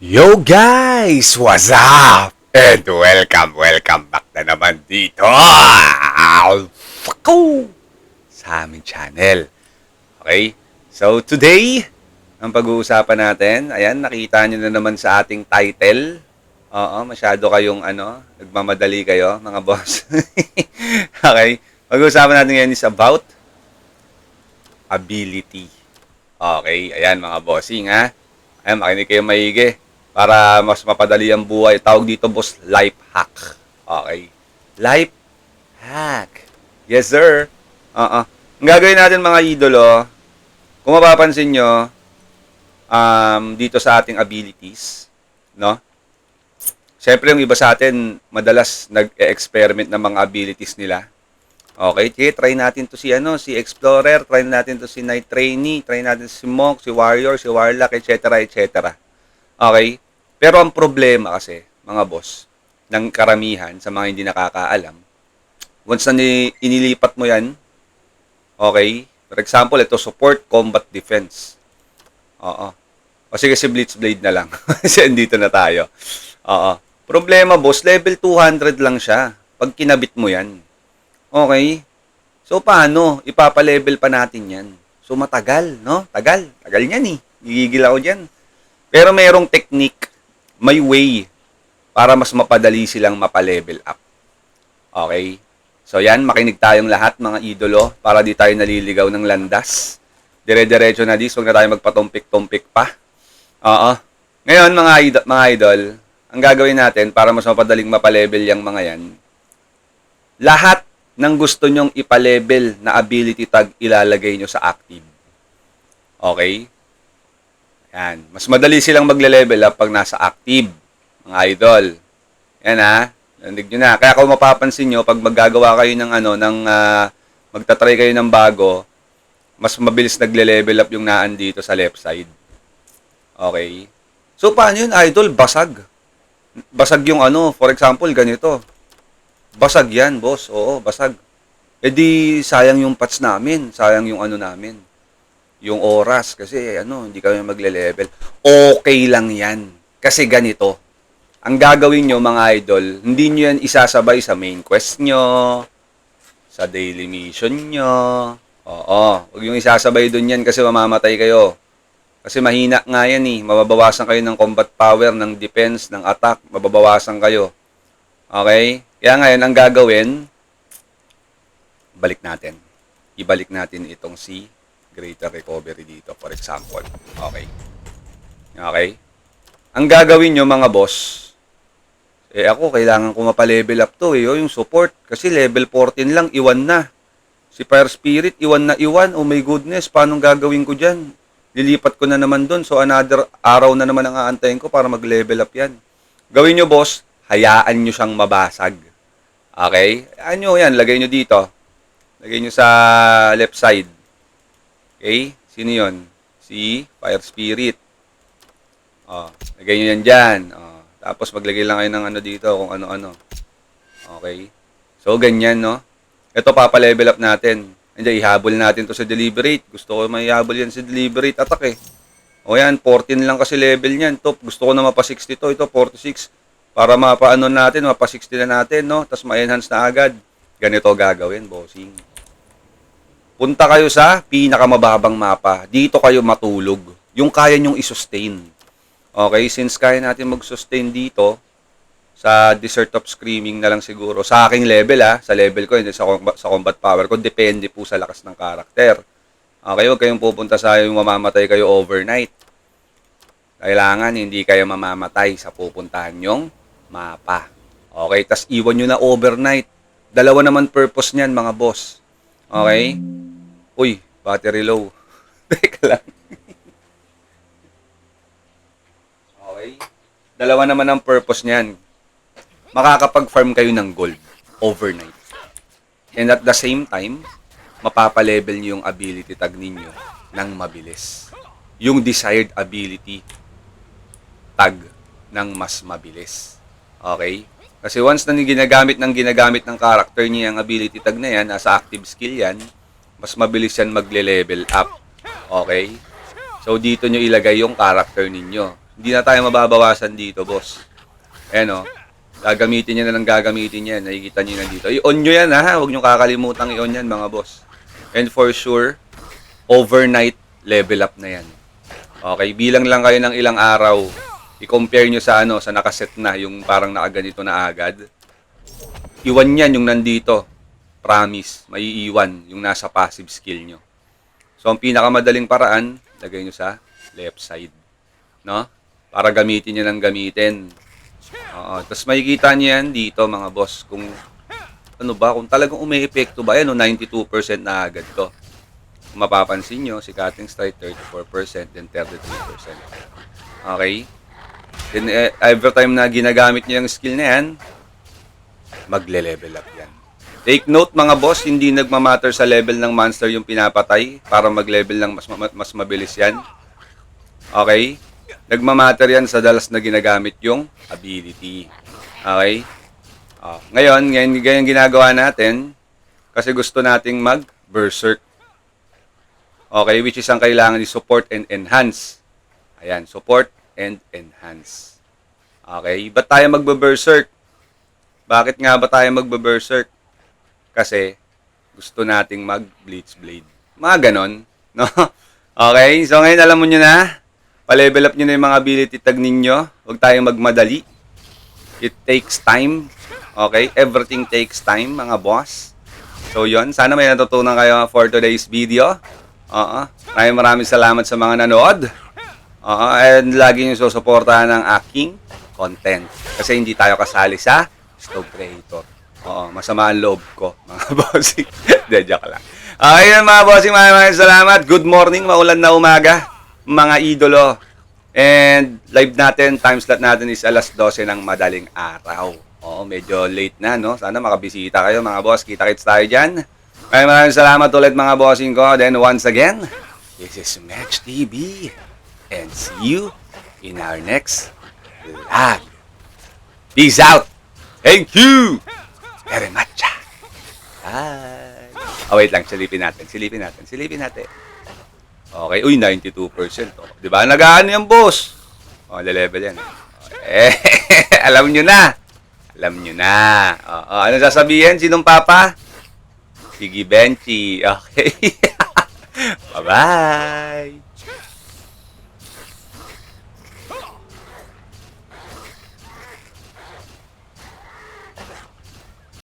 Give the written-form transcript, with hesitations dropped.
Yo guys! What's up? And welcome back na naman dito sa aming channel. Okay? So today, ang pag-uusapan natin, ayan, nakita nyo na naman sa ating title. Oo, masyado kayong nagmamadali kayo, mga boss. Okay? Pag-uusapan natin ngayon is about ability. Okay, ayan mga bossing ha. Ayan, makinig kayo maigi para mas mapadali ang buhay. Tawag dito, boss, life hack. Okay. Life hack. Yes, sir. Ang gagawin natin mga idolo, kung mapapansin nyo, dito sa ating abilities, no? Siyempre, yung iba sa atin, madalas nag-experiment ng mga abilities nila. Okay, try natin to si Explorer, try natin to si Night Trainee, try natin si Monk, si Warrior, si Warlock, etc. Okay? Pero ang problema kasi, mga boss, ng karamihan sa mga hindi nakakaalam, once na inilipat mo yan, okay? For example, ito support, combat, defense. Oo. O sige, si Blitzblade na lang. Kasi andito na tayo. Oo. Problema, boss, level 200 lang siya. Pag kinabit mo yan. Okay? So, paano? Ipapa-level pa natin yan. So, matagal, no? Tagal. Tagal yan eh. Gigigil ako dyan. Pero mayroong technique, may way para mas mapadali silang mapa-level up. Okay? So, yan. Makinig tayong lahat, mga idolo, para di tayo naliligaw ng landas. Dire-diretso na dis. Huwag na tayo magpatumpik-tumpik pa. Oo. Ngayon, mga idol, ang gagawin natin para mas mapadaling mapa-level yung mga yan, lahat ng gusto nyong ipa-level na ability tag ilalagay nyo sa active. Okay? Yan. Mas madali silang magle-level up pag nasa active, mga idol. Yan ha. Nandig nyo na. Kaya kung mapapansin nyo, pag maggagawa kayo ng magtatry kayo ng bago, mas mabilis nagle-level up yung naan dito sa left side. Okay? So, paano yun, idol? Basag. Basag yung for example, ganito. Basag yan, boss. Oo, basag. E di, sayang yung patch namin. Sayang yung namin. Yung oras. Kasi, hindi kami magle-level. Okay lang yan. Kasi ganito. Ang gagawin nyo, mga idol, hindi nyo yan isasabay sa main quest nyo, sa daily mission nyo. Oo. Huwag yung isasabay dun yan kasi mamamatay kayo. Kasi mahina nga yan eh. Mababawasan kayo ng combat power, ng defense, ng attack. Mababawasan kayo. Okay? Kaya ngayon, ang gagawin, ibalik natin itong si Greater Recovery dito, for example. Okay. Okay? Ang gagawin nyo, mga boss, ako, kailangan ko mapa-level up to, yung support. Kasi level 14 lang, iwan na. Si Fire Spirit, iwan na iwan. Oh my goodness, paano gagawin ko dyan? Lilipat ko na naman dun. So, another araw na naman ang aantayin ko para mag-level up yan. Gawin nyo, boss, hayaan nyo siyang mabasag. Okay? Yan, lagay nyo dito. Lagay nyo sa left side. Okay? Sino yon? Si Fire Spirit. Lagay nyo yan dyan. Tapos maglagay lang kayo ng dito kung ano-ano. Okay? So, ganyan, no? Ito, papa-level up natin. Hindi, ihabol natin to sa deliberate. Gusto ko may ihabol yan sa deliberate attack eh. O yan, 14 lang kasi level niyan. Top, gusto ko na mapa 60 to. Ito, 46. Para mapaano natin, mapa 60 na natin, no? Tapos ma-enhance na agad. Ganito gagawin, bossing. Punta kayo sa pinakamababang mapa. Dito kayo matulog. Yung kaya nyong isustain. Okay, since kaya natin mag-sustain dito, sa Desert of Screaming na lang siguro. Sa aking level, sa level ko, hindi sa combat power ko, depende po sa lakas ng karakter. Okay, huwag kayong pupunta sa yung mamamatay kayo overnight. Kailangan hindi kayo mamamatay sa pupuntahan nyong mapa. Okay, tas iwan nyo na overnight. Dalawa naman purpose niyan, mga boss. Okay? Uy, battery low. Teka lang. Okay? Dalawa naman ang purpose niyan. Makakapag-farm kayo ng gold overnight. And at the same time, mapapalevel nyo yung ability tag ninyo ng mabilis. Yung desired ability tag ng mas mabilis. Okay? Kasi once na ginagamit ng character niya ang ability tag na yan, nasa active skill yan, mas mabilis yan magle-level up. Okay? So, dito nyo ilagay yung character ninyo. Hindi na tayo mababawasan dito, boss. Ayan, oh. Gagamitin niya na lang gagamitin yan. Nakikita niyo na dito. I-on nyo yan, ha? Huwag nyo kakalimutang i-on yan, mga boss. And for sure, overnight level up na yan. Okay, bilang lang kayo ng ilang araw. I-compare nyo sa sa nakaset na, yung parang nakaganito na agad. Iwan yan yung nandito. Promise, may iiwan yung nasa passive skill nyo. So, ang pinakamadaling paraan, lagay nyo sa left side. No? Para gamitin nyo ng gamitin. Tapos makikita nyo yan dito, mga boss. Kung kung talagang umi-epekto ba, 92% na agad to. Kung mapapansin nyo, si Cutting Strike 34%, then 33%. Okay? Then, every time na ginagamit nyo yung skill na yan, magle-level up yan. Take note, mga boss, hindi nagmamatter sa level ng monster yung pinapatay para mag-level ng mas mabilis yan. Okay? Nagmamatter yan sa dalas na ginagamit yung ability. Okay? Ngayon ginagawa natin kasi gusto nating mag-berserk. Okay? Which is ang kailangan ni support and enhance. Ayan, support and enhance. Okay? Ba't tayo magbe-berserk? Bakit nga ba tayo magbe-berserk? Kasi gusto nating mag-Blitz Blade. Mga ganon. No? Okay? So ngayon alam mo nyo na. Pa-level up nyo na yung mga ability tag ninyo. Huwag tayong magmadali. It takes time. Okay? Everything takes time, mga boss. So yun. Sana may natutunan kayo for today's video. Maraming salamat sa mga nanood. And lagi nyo susuportahan ng aking content. Kasi hindi tayo kasali sa Stove Creator. Masama ang loob ko, mga bossing. Hindi, joke lang. Ayun, mga bossing, maraming salamat. Good morning, maulan na umaga, mga idolo. And live natin, time slot natin is alas 12 ng madaling araw. Medyo late na, no? Sana makabisita kayo, mga boss. Kita-kits tayo dyan. Maraming salamat ulit, mga bossing ko. Then once again, this is Match TV. And see you in our next vlog. Peace out. Thank you very much. Bye. Wait lang. Silipin natin. Okay. Uy, 92%. Di ba? Nag-ano yan, boss? Level yan. Alam nyo na. Ano sasabihin? Sinong papa? Sige, Benchy. Okay. Bye-bye.